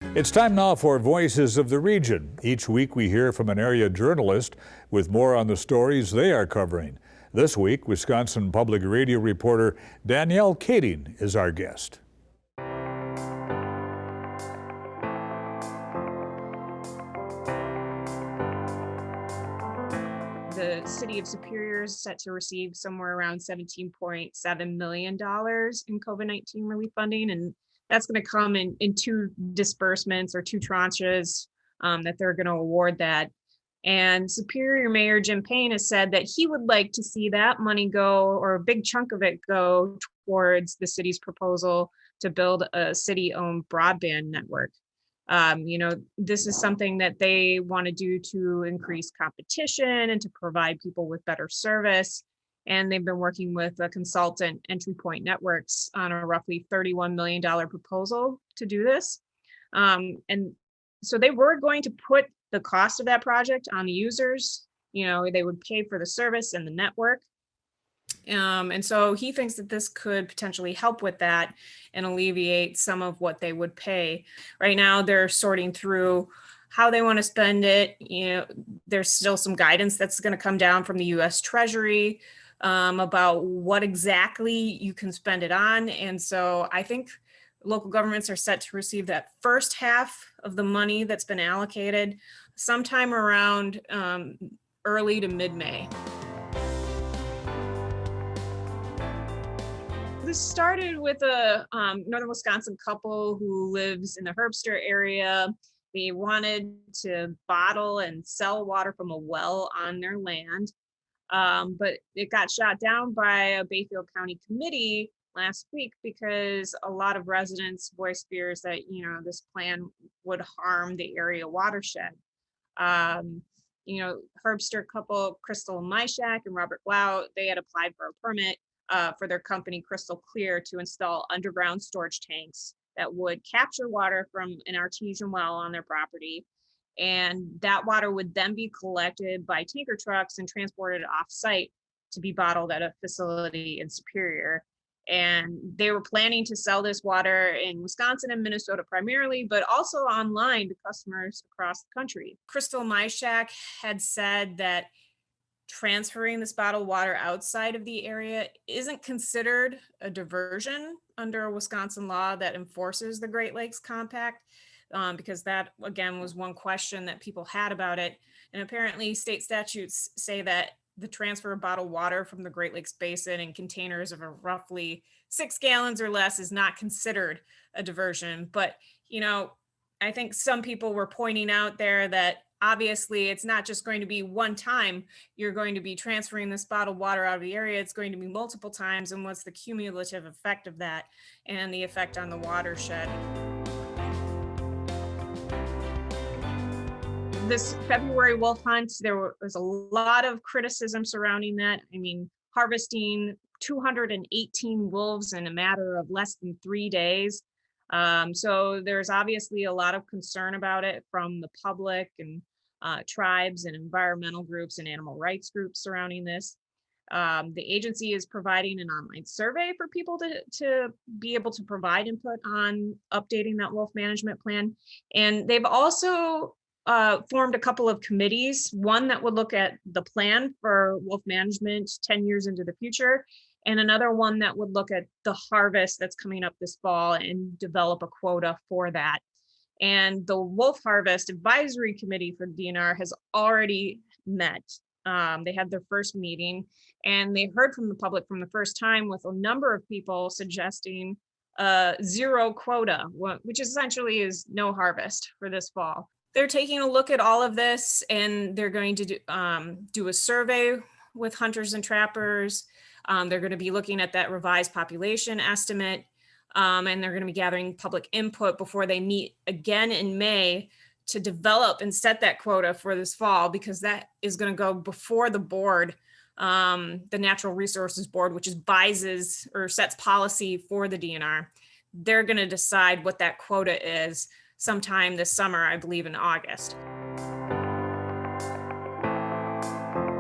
It's time now for Voices of the Region. Each week we hear from an area journalist with more on the stories they are covering. This week, Wisconsin Public Radio reporter Danielle Kaeding is our guest. The city of Superior is set to receive somewhere around $17.7 million in COVID-19 relief funding. And that's going to come in two disbursements or two tranches that they're going to award that. And Superior Mayor Jim Payne has said that he would like to see that money go, or a big chunk of it go, towards the city's proposal to build a city-owned broadband network. This is something that they want to do to increase competition and to provide people with better service. And they've been working with a consultant, Entry Point Networks, on a roughly $31 million proposal to do this. And so they were going to put the cost of that project on the users. They would pay for the service and the network. And so he thinks that this could potentially help with that and alleviate some of what they would pay. Right now, they're sorting through how they want to spend it. There's still some guidance that's going to come down from the U.S. Treasury about what exactly you can spend it on. And so I think local governments are set to receive that first half of the money that's been allocated sometime around early to mid-May. This started with a northern Wisconsin couple who lives in the Herbster area. They wanted to bottle and sell water from a well on their land, but it got shot down by a Bayfield County committee last week because a lot of residents voiced fears that this plan would harm the area watershed. Herbster couple Crystal Myshak and Robert Blau, they had applied for a permit for their company Crystal Clear to install underground storage tanks that would capture water from an artesian well on their property. And that water would then be collected by tanker trucks and transported off-site to be bottled at a facility in Superior. And they were planning to sell this water in Wisconsin and Minnesota primarily, but also online to customers across the country. Crystal Myshak had said that transferring this bottled water outside of the area isn't considered a diversion under a Wisconsin law that enforces the Great Lakes Compact, because that, again, was one question that people had about it. And apparently state statutes say that the transfer of bottled water from the Great Lakes Basin in containers of roughly 6 gallons or less is not considered a diversion. But, I think some people were pointing out there that obviously it's not just going to be one time you're going to be transferring this bottled water out of the area. It's going to be multiple times. And what's the cumulative effect of that and the effect on the watershed? This February wolf hunt, there was a lot of criticism surrounding that. Harvesting 218 wolves in a matter of less than 3 days. So there's obviously a lot of concern about it from the public and tribes and environmental groups and animal rights groups surrounding this. The agency is providing an online survey for people to be able to provide input on updating that wolf management plan. And they've also formed a couple of committees, one that would look at the plan for wolf management 10 years into the future, and another one that would look at the harvest that's coming up this fall and develop a quota for that. And the Wolf Harvest Advisory Committee for the DNR has already met. They had their first meeting and they heard from the public from the first time, with a number of people suggesting zero quota, which essentially is no harvest for this fall. They're taking a look at all of this, and they're going to do a survey with hunters and trappers. They're going to be looking at that revised population estimate, and they're going to be gathering public input before they meet again in May to develop and set that quota for this fall, because that is going to go before the board, the Natural Resources Board, which advises or sets policy for the DNR. They're going to decide what that quota is sometime this summer, I believe in August.